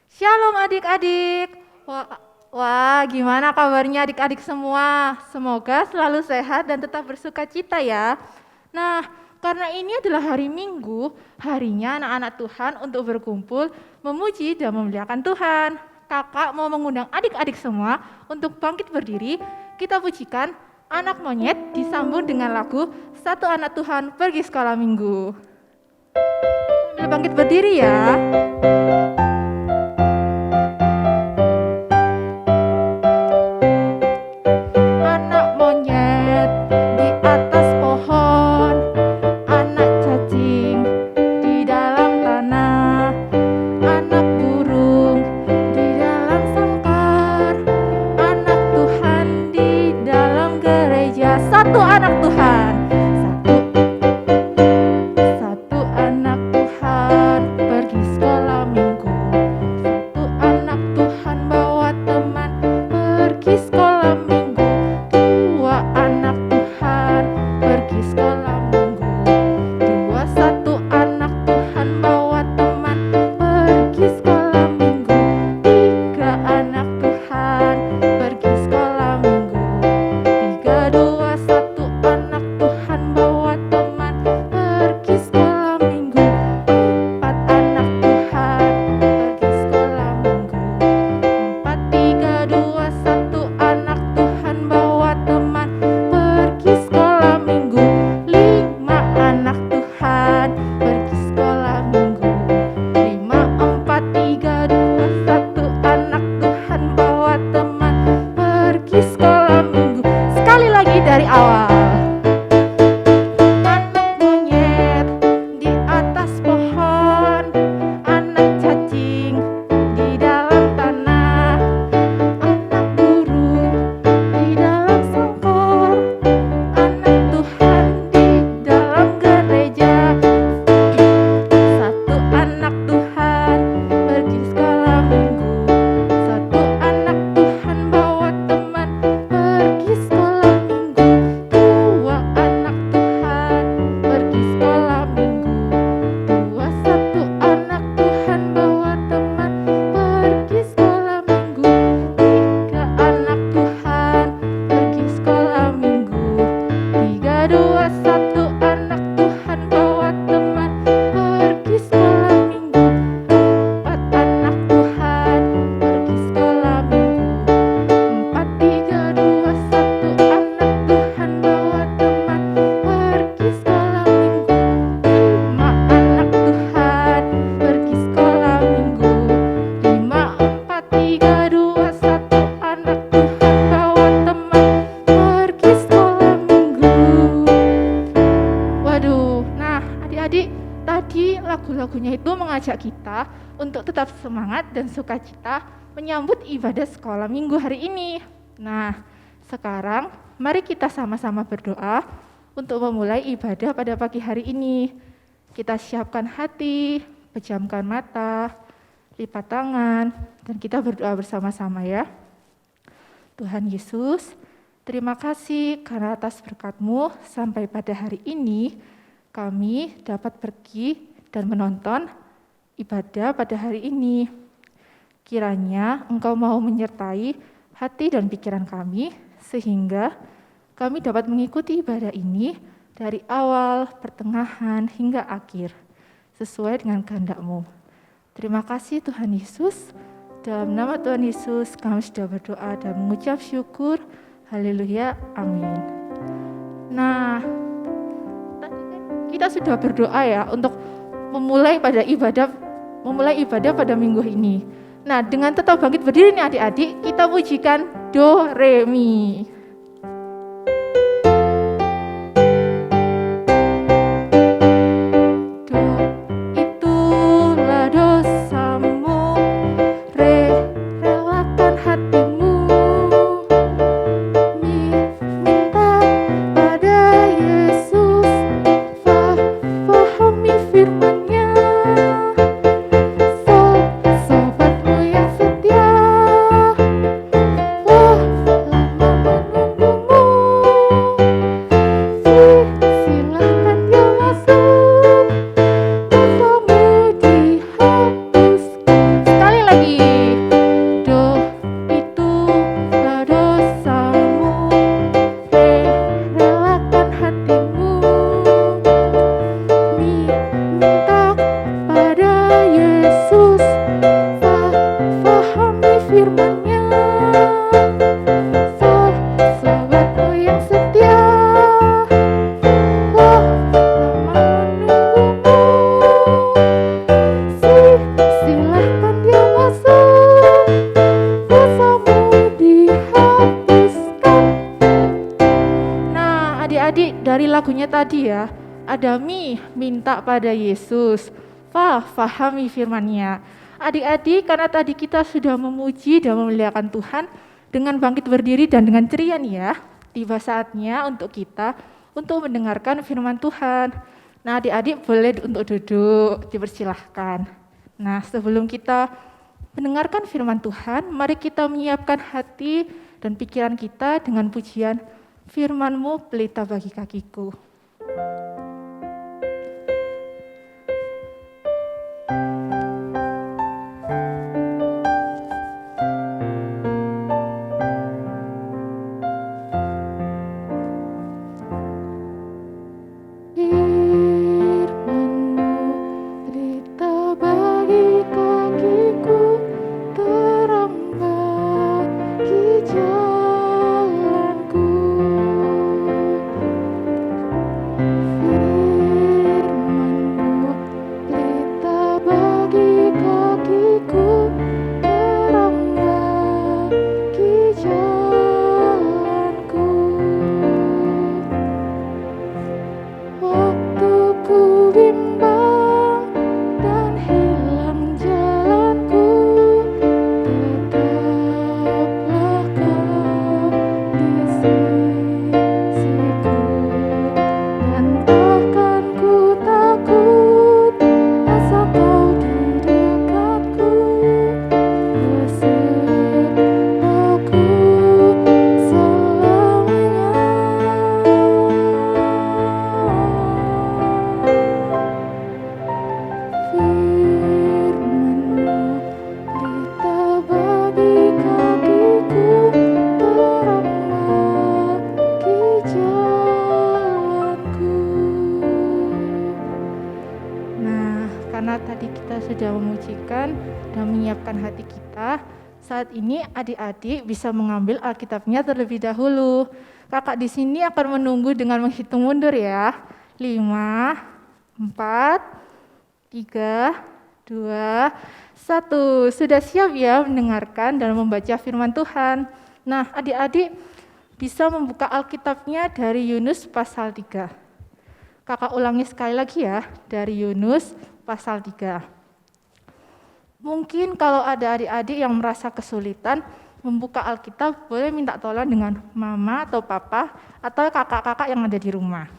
Shalom adik-adik. Gimana kabarnya adik-adik semua? Semoga selalu sehat dan tetap bersukacita ya. Nah, karena ini adalah hari Minggu, harinya anak-anak Tuhan untuk berkumpul, memuji dan memuliakan Tuhan. Kakak mau mengundang adik-adik semua untuk bangkit berdiri, kita pujikan Anak Monyet disambung dengan lagu Satu Anak Tuhan Pergi Sekolah Minggu. Sambil bangkit berdiri ya. Satu anak Tuhan, satu anak Tuhan pergi sekolah minggu. Satu anak Tuhan bawa teman pergi sekolah minggu. Dua anak Tuhan pergi sekolah minggu. Dua satu anak Tuhan bawa teman pergi sekolah minggu. Tiga anak Tuhan pergi sekolah minggu. Tiga dua satu anak Tuhan bawa teman pergi sekolah minggu. Empat anak Tuhan pergi sekolah minggu. Empat tiga dua satu anak Tuhan bawa teman pergi sekolah minggu. Lima anak Tuhan pergi sekolah minggu. Lima empat tiga dua satu anak Tuhan bawa teman pergi sekolah minggu. Sekali lagi dari awal. Anak monyet di atas pohon, anak cacing di dalam tanah, anak burung di dalam sangkar, anak Tuhan di dalam gereja. Satu anak Tuhan pergi sekolah minggu. Satu anak Tuhan bawa teman pergi sekolah minggu. Dua anak Tuhan pergi sekolah minggu. Dua satu anak Tuhan bawa teman pergi sekolah minggu. Tiga anak Tuhan pergi sekolah minggu. Tiga dua satu anak Tuhan bawa teman pergi sekolah minggu. Empat anak Tuhan pergi sekolah minggu. Empat tiga dua satu anak Tuhan bawa teman pergi sekolah minggu. Lima anak Tuhan pergi sekolah minggu. Lima empat tiga dua satu anak Tuhan bawa teman pergi sekolah minggu. Waduh, nah adik-adik, tadi lagu-lagunya itu mengajak kita untuk tetap semangat dan sukacita menyambut ibadah sekolah minggu hari ini. Nah, sekarang mari kita sama-sama berdoa untuk memulai ibadah pada pagi hari ini. Kita siapkan hati, pejamkan mata, lipat tangan, dan kita berdoa bersama-sama ya. Tuhan Yesus, terima kasih karena atas berkat-Mu sampai pada hari ini kami dapat pergi dan menonton ibadah pada hari ini. Kiranya Engkau mau menyertai hati dan pikiran kami sehingga kami dapat mengikuti ibadah ini dari awal, pertengahan, hingga akhir sesuai dengan kehendak-Mu. Terima kasih Tuhan Yesus. Dalam nama Tuhan Yesus kami sudah berdoa dan mengucap syukur. Haleluya, amin. Nah, kita sudah berdoa ya untuk memulai ibadah pada minggu ini. Nah, dengan tetap bangkit berdiri nih adik-adik, kita pujikan Do, Re, Mi. Do, itulah dosamu, Re, relakan hatimu, Mi, minta pada Yesus, Fa, fahami firman-Nya. Sol, sobatmu yang setia, La, lama dari lagunya tadi ya, ada Mi minta pada Yesus, Fa fahami firman-Nya. Adik-adik, karena tadi kita sudah memuji dan memuliakan Tuhan dengan bangkit berdiri dan dengan ceria nih ya, tiba saatnya untuk kita untuk mendengarkan firman Tuhan. Nah, adik-adik boleh untuk duduk, dipersilahkan. Nah, sebelum kita mendengarkan firman Tuhan, mari kita menyiapkan hati dan pikiran kita dengan pujian firman-Mu pelita bagi kakiku. Sudah memujikan dan menyiapkan hati kita, saat ini adik-adik bisa mengambil Alkitabnya terlebih dahulu. Kakak di sini akan menunggu dengan menghitung mundur ya. 5, 4, 3, 2, 1. Sudah siap ya mendengarkan dan membaca firman Tuhan? Nah, adik-adik bisa membuka Alkitabnya dari Yunus pasal 3. Kakak ulangi sekali lagi ya, dari Yunus pasal 3. Mungkin kalau ada adik-adik yang merasa kesulitan membuka Alkitab, boleh minta tolong dengan mama atau papa atau kakak-kakak yang ada di rumah.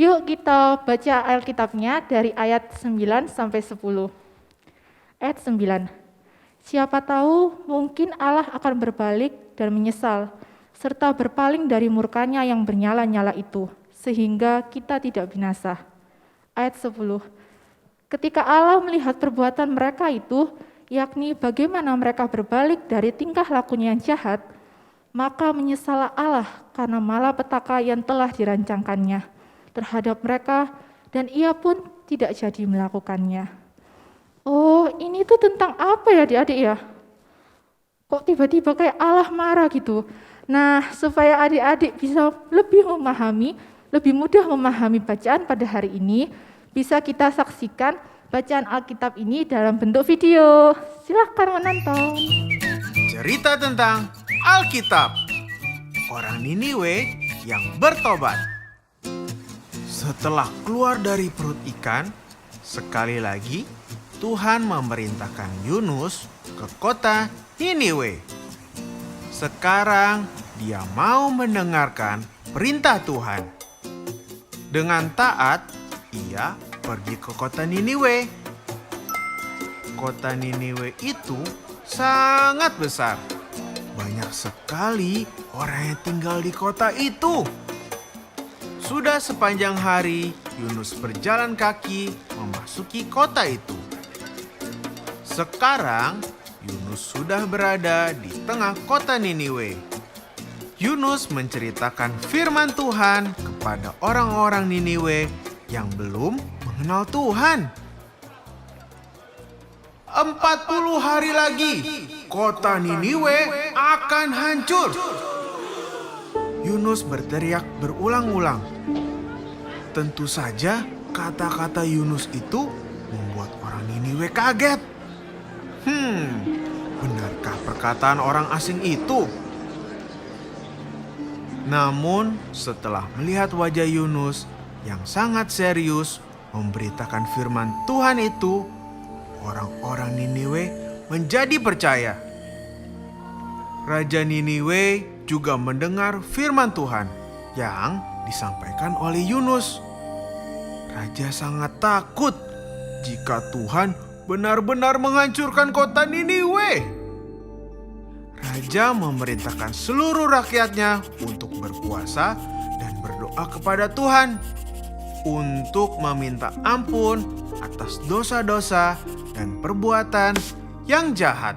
Yuk kita baca Alkitabnya dari ayat 9 sampai 10. Ayat 9. Siapa tahu mungkin Allah akan berbalik dan menyesal, serta berpaling dari murkanya yang bernyala-nyala itu, sehingga kita tidak binasa. Ayat 10. Ketika Allah melihat perbuatan mereka itu, yakni bagaimana mereka berbalik dari tingkah lakunya yang jahat, maka menyesallah Allah karena malapetaka yang telah dirancangkannya terhadap mereka, dan ia pun tidak jadi melakukannya. Oh, ini tuh tentang apa ya adik-adik ya? Kok tiba-tiba kayak Allah marah gitu? Nah, supaya adik-adik bisa lebih mudah memahami bacaan pada hari ini, bisa kita saksikan bacaan Alkitab ini dalam bentuk video. Silakan menonton. Cerita tentang Alkitab. Orang Niniwe yang bertobat. Setelah keluar dari perut ikan, sekali lagi Tuhan memerintahkan Yunus ke kota Niniwe. Sekarang dia mau mendengarkan perintah Tuhan. Dengan taat, ia pergi ke kota Niniwe. Kota Niniwe itu sangat besar. Banyak sekali orang yang tinggal di kota itu. Sudah sepanjang hari, Yunus berjalan kaki memasuki kota itu. Sekarang, Yunus sudah berada di tengah kota Niniwe. Yunus menceritakan firman Tuhan kepada orang-orang Niniwe yang belum mengenal Tuhan. 40 hari lagi, kota Niniwe akan hancur. Yunus berteriak berulang-ulang. Tentu saja kata-kata Yunus itu membuat orang Niniwe Niniwe kaget. Benarkah perkataan orang asing itu? Namun setelah melihat wajah Yunus yang sangat serius memberitakan firman Tuhan itu, orang-orang Niniwe menjadi percaya. Raja Niniwe juga mendengar firman Tuhan yang disampaikan oleh Yunus. Raja sangat takut jika Tuhan benar-benar menghancurkan kota Niniwe. Raja memerintahkan seluruh rakyatnya untuk berpuasa dan berdoa kepada Tuhan untuk meminta ampun atas dosa-dosa dan perbuatan yang jahat.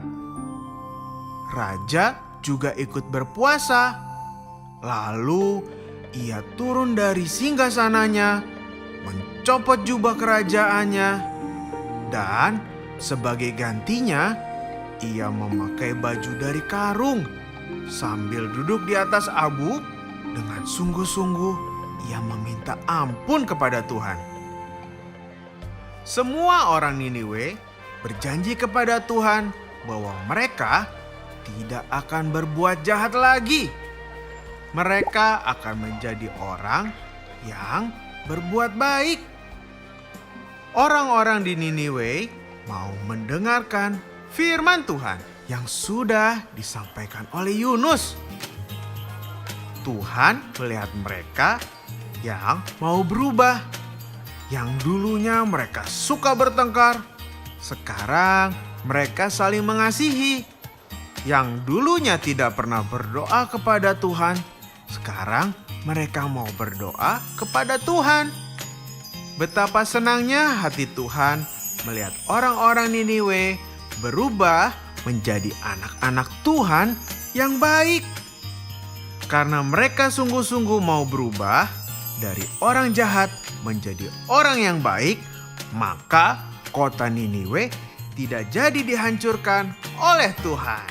Raja juga ikut berpuasa. Lalu ia turun dari singgasananya, mencopot jubah kerajaannya, dan sebagai gantinya ia memakai baju dari karung. Sambil duduk di atas abu, dengan sungguh-sungguh ia meminta ampun kepada Tuhan. Semua orang Niniwe berjanji kepada Tuhan bahwa mereka tidak akan berbuat jahat lagi. Mereka akan menjadi orang yang berbuat baik. Orang-orang di Niniwe mau mendengarkan firman Tuhan yang sudah disampaikan oleh Yunus. Tuhan melihat mereka yang mau berubah. Yang dulunya mereka suka bertengkar, sekarang mereka saling mengasihi. Yang dulunya tidak pernah berdoa kepada Tuhan, sekarang mereka mau berdoa kepada Tuhan. Betapa senangnya hati Tuhan melihat orang-orang Niniwe berubah menjadi anak-anak Tuhan yang baik. Karena mereka sungguh-sungguh mau berubah dari orang jahat menjadi orang yang baik, maka kota Niniwe tidak jadi dihancurkan oleh Tuhan.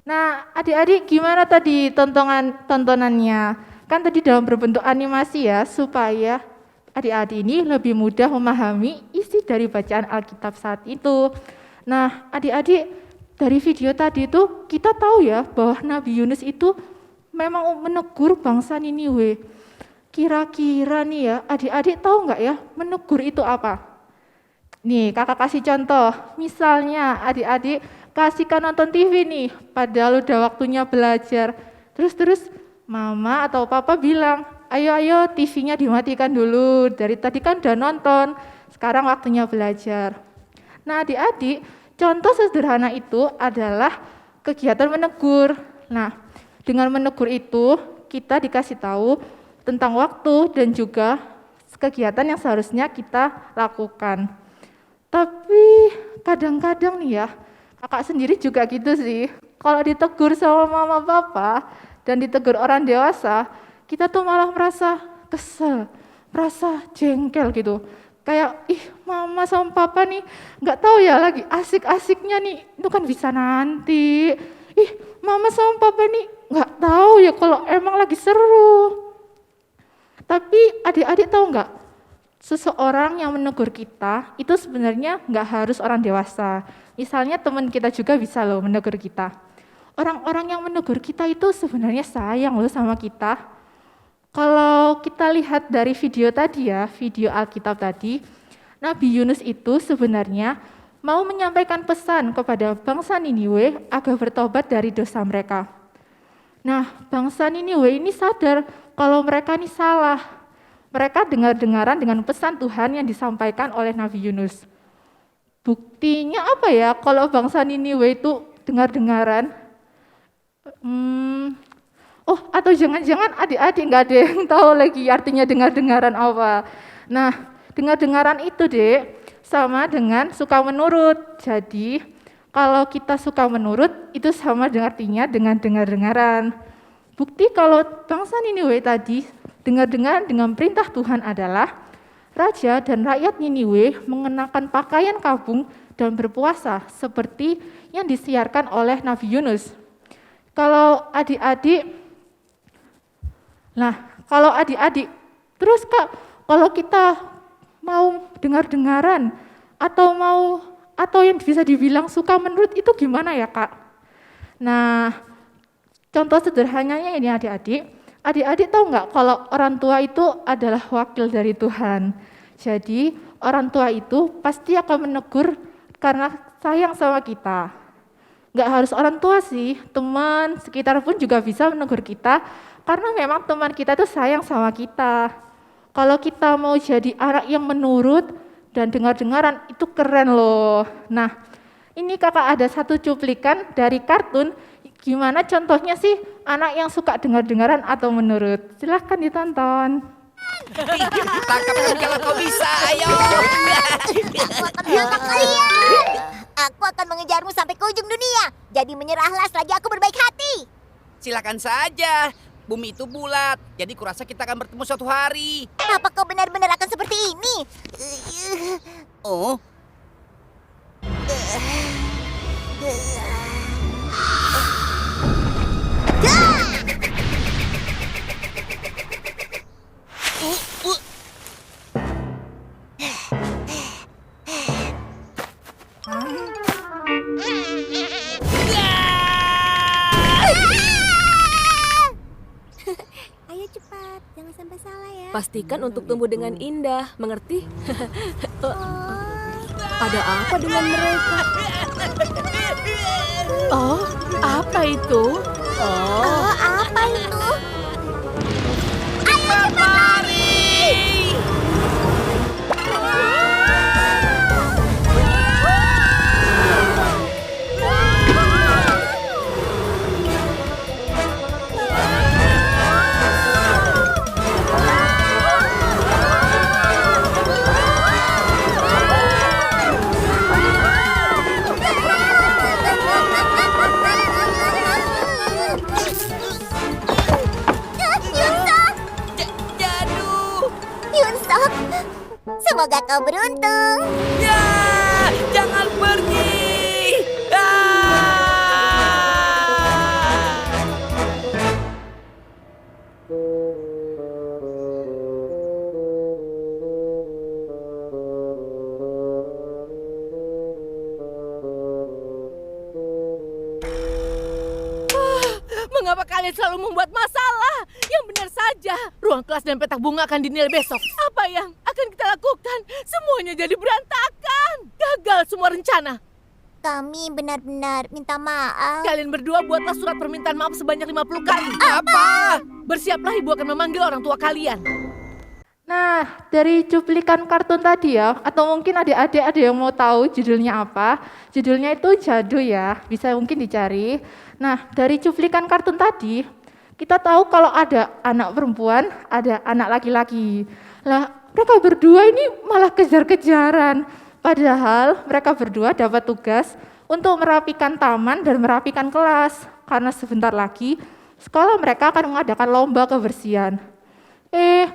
Nah, adik-adik gimana tadi tontonannya? Kan tadi dalam berbentuk animasi ya, supaya adik-adik ini lebih mudah memahami isi dari bacaan Alkitab saat itu. Nah, adik-adik dari video tadi itu kita tahu ya bahwa Nabi Yunus itu memang menegur bangsa Niniwe. Kira-kira nih ya, adik-adik tahu nggak ya menegur itu apa? Nih, kakak kasih contoh. Misalnya adik-adik kasihkan nonton TV nih, padahal udah waktunya belajar. Terus mama atau papa bilang, ayo TV-nya dimatikan dulu. Dari tadi kan udah nonton, sekarang waktunya belajar. Nah adik-adik, contoh sederhana itu adalah kegiatan menegur. Nah, dengan menegur itu kita dikasih tahu tentang waktu dan juga kegiatan yang seharusnya kita lakukan. Tapi kadang-kadang nih ya, kakak sendiri juga gitu sih. Kalau ditegur sama mama papa dan ditegur orang dewasa, kita tuh malah merasa kesel, merasa jengkel gitu. Kayak, mama sama papa nih nggak tahu ya lagi asik-asiknya nih, itu kan bisa nanti. Mama sama papa nih nggak tahu ya kalau emang lagi seru. Tapi adik-adik tahu nggak? Seseorang yang menegur kita itu sebenarnya nggak harus orang dewasa. Misalnya teman kita juga bisa loh menegur kita. Orang-orang yang menegur kita itu sebenarnya sayang loh sama kita. Kalau kita lihat dari video tadi ya, video Alkitab tadi, Nabi Yunus itu sebenarnya mau menyampaikan pesan kepada bangsa Niniwe agar bertobat dari dosa mereka. Nah, bangsa Niniwe ini sadar kalau mereka ini salah. Mereka dengar-dengaran dengan pesan Tuhan yang disampaikan oleh Nabi Yunus. Buktinya apa ya kalau bangsa Niniwe itu dengar-dengaran? Atau jangan-jangan adik-adik nggak ada yang tahu lagi artinya dengar-dengaran apa. Nah, dengar-dengaran itu sama dengan suka menurut. Jadi, kalau kita suka menurut itu sama dengan artinya dengan dengar-dengaran. Bukti kalau bangsa Niniwe tadi dengar-dengar dengan perintah Tuhan adalah raja dan rakyat Niniwe mengenakan pakaian kabung dan berpuasa seperti yang disiarkan oleh Nabi Yunus. Kalau adik-adik Nah, kalau adik-adik, terus Kak, kalau kita mau dengar-dengaran atau yang bisa dibilang suka menurut itu gimana ya Kak? Nah, contoh sederhananya ini adik-adik tahu nggak kalau orang tua itu adalah wakil dari Tuhan. Jadi orang tua itu pasti akan menegur karena sayang sama kita. Nggak harus orang tua sih, teman sekitar pun juga bisa menegur kita karena memang teman kita itu sayang sama kita. Kalau kita mau jadi anak yang menurut dan dengar-dengaran itu keren loh. Nah, ini kakak ada satu cuplikan dari kartun gimana contohnya sih anak yang suka dengar-dengaran atau menurut. Silahkan ditonton. Tangkap kami kalau kau bisa, ayo. Aku akan menangkap kalian. Aku akan mengejarmu sampai ke ujung dunia. Jadi menyerahlah selagi aku berbaik hati. Silakan saja. Bumi itu bulat, jadi kurasa kita akan bertemu suatu hari. Apa kau benar-benar akan seperti ini? Oh, Ayo cepat, jangan sampai salah ya. Pastikan untuk tumbuh dengan indah, mengerti? Ada apa dengan mereka? Oh, apa itu? Oh, apa itu? jatuh. Yunsok, semoga kau beruntung. Ya, jangan pergi. Mengapa kalian selalu membuat masalah? Yang benar saja, ruang kelas dan petak bunga akan dinilai besok. Apa yang akan kita lakukan? Semuanya jadi berantakan. Gagal semua rencana. Kami benar-benar minta maaf. Kalian berdua buatlah surat permintaan maaf sebanyak 50 kali. Apa? Bersiaplah, ibu akan memanggil orang tua kalian. Nah, dari cuplikan kartun tadi ya, atau mungkin adik-adik ada yang mau tahu judulnya apa? Judulnya itu Jadu ya, bisa mungkin dicari. Nah, dari cuplikan kartun tadi, kita tahu kalau ada anak perempuan, ada anak laki-laki. Lah, mereka berdua ini malah kejar-kejaran. Padahal mereka berdua dapat tugas untuk merapikan taman dan merapikan kelas. Karena sebentar lagi, sekolah mereka akan mengadakan lomba kebersihan.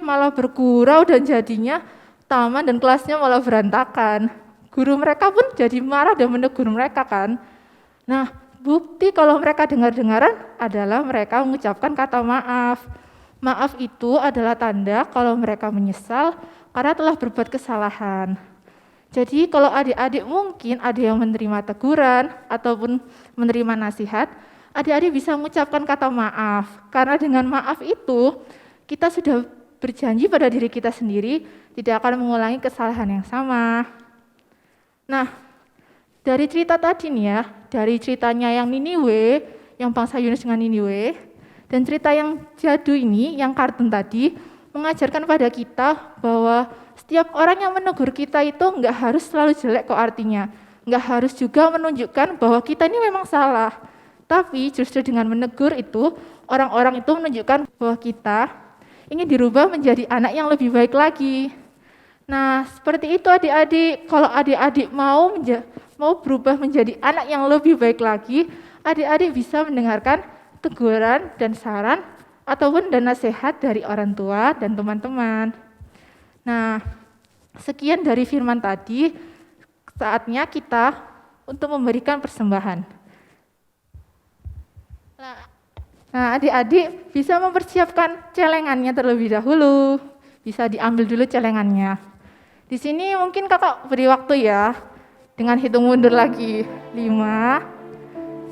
Malah bergurau dan jadinya taman dan kelasnya malah berantakan. Guru mereka pun jadi marah dan menegur mereka kan. Nah, bukti kalau mereka dengar-dengaran adalah mereka mengucapkan kata maaf. Maaf itu adalah tanda kalau mereka menyesal karena telah berbuat kesalahan. Jadi kalau adik-adik mungkin ada yang menerima teguran ataupun menerima nasihat, adik-adik bisa mengucapkan kata maaf. Karena dengan maaf itu, kita sudah berjanji pada diri kita sendiri tidak akan mengulangi kesalahan yang sama. Nah, dari cerita tadi nih ya, dari ceritanya yang Niniwe, yang bangsa Yunus dengan Niniwe, dan cerita yang Jadu ini, yang kartun tadi, mengajarkan pada kita bahwa setiap orang yang menegur kita itu enggak harus selalu jelek kok artinya. Enggak harus juga menunjukkan bahwa kita ini memang salah. Tapi justru dengan menegur itu, orang-orang itu menunjukkan bahwa kita ingin dirubah menjadi anak yang lebih baik lagi. Nah, seperti itu adik-adik. Kalau adik-adik mau berubah menjadi anak yang lebih baik lagi, adik-adik bisa mendengarkan teguran dan saran ataupun dan nasihat dari orang tua dan teman-teman. Nah, sekian dari firman tadi, saatnya kita untuk memberikan persembahan. Nah, Nah, adik-adik bisa mempersiapkan celengannya terlebih dahulu. Bisa diambil dulu celengannya. Di sini mungkin kakak beri waktu ya. Dengan hitung mundur lagi. 5,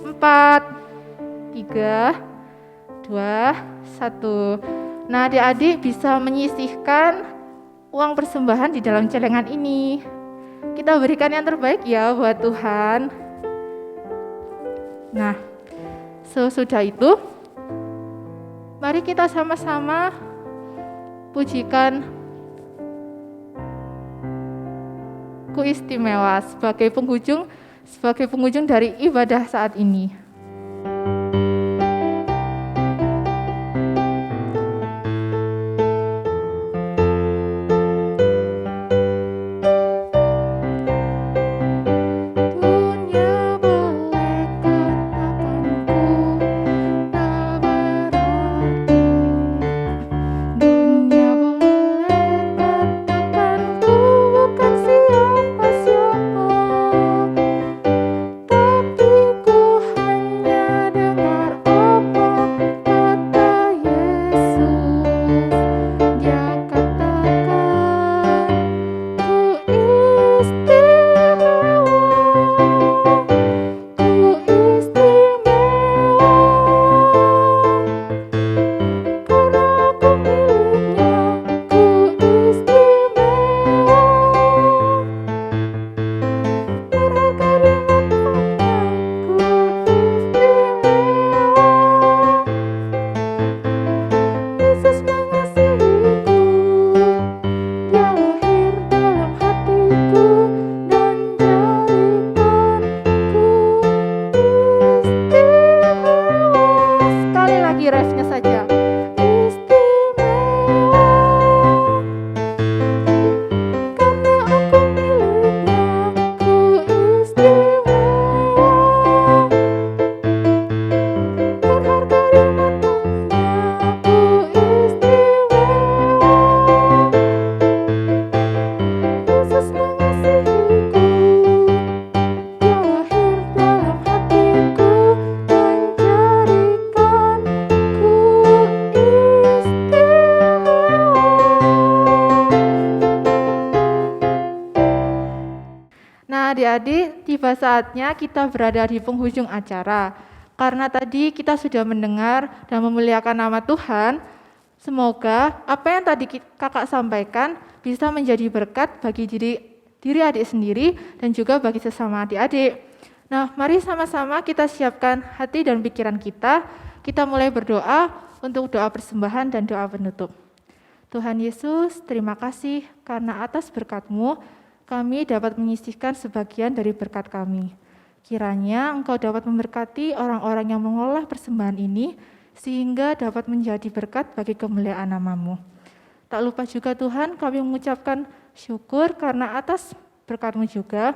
4, 3, 2, 1. Nah, adik-adik bisa menyisihkan uang persembahan di dalam celengan ini. Kita berikan yang terbaik ya buat Tuhan. Nah, sesudah itu, mari kita sama-sama pujikan Ku Istimewa sebagai penghujung dari ibadah saat ini. Adik-adik, tiba saatnya kita berada di penghujung acara. Karena tadi kita sudah mendengar dan memuliakan nama Tuhan, semoga apa yang tadi kakak sampaikan bisa menjadi berkat bagi diri adik sendiri dan juga bagi sesama adik-adik. Nah, mari sama-sama kita siapkan hati dan pikiran kita. Kita mulai berdoa untuk doa persembahan dan doa penutup. Tuhan Yesus, terima kasih karena atas berkat-Mu, kami dapat menyisihkan sebagian dari berkat kami. Kiranya Engkau dapat memberkati orang-orang yang mengolah persembahan ini, sehingga dapat menjadi berkat bagi kemuliaan nama-Mu. Tak lupa juga Tuhan, kami mengucapkan syukur karena atas berkat-Mu juga,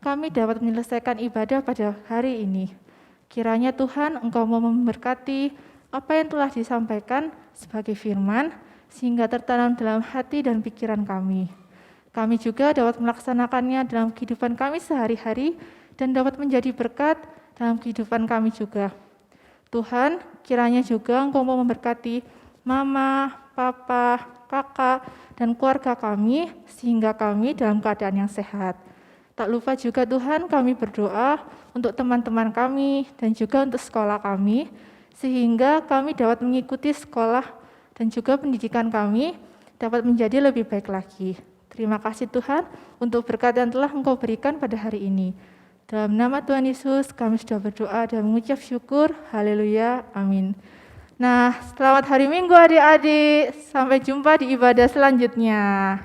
kami dapat menyelesaikan ibadah pada hari ini. Kiranya Tuhan, Engkau mau memberkati apa yang telah disampaikan sebagai firman, sehingga tertanam dalam hati dan pikiran kami. Kami juga dapat melaksanakannya dalam kehidupan kami sehari-hari dan dapat menjadi berkat dalam kehidupan kami juga. Tuhan, kiranya juga Engkau mau memberkati mama, papa, kakak, dan keluarga kami sehingga kami dalam keadaan yang sehat. Tak lupa juga Tuhan, kami berdoa untuk teman-teman kami dan juga untuk sekolah kami sehingga kami dapat mengikuti sekolah dan juga pendidikan kami dapat menjadi lebih baik lagi. Terima kasih Tuhan untuk berkat yang telah Engkau berikan pada hari ini. Dalam nama Tuhan Yesus kami sudah berdoa dan mengucap syukur. Haleluya. Amin. Nah, selamat hari Minggu adik-adik. Sampai jumpa di ibadah selanjutnya.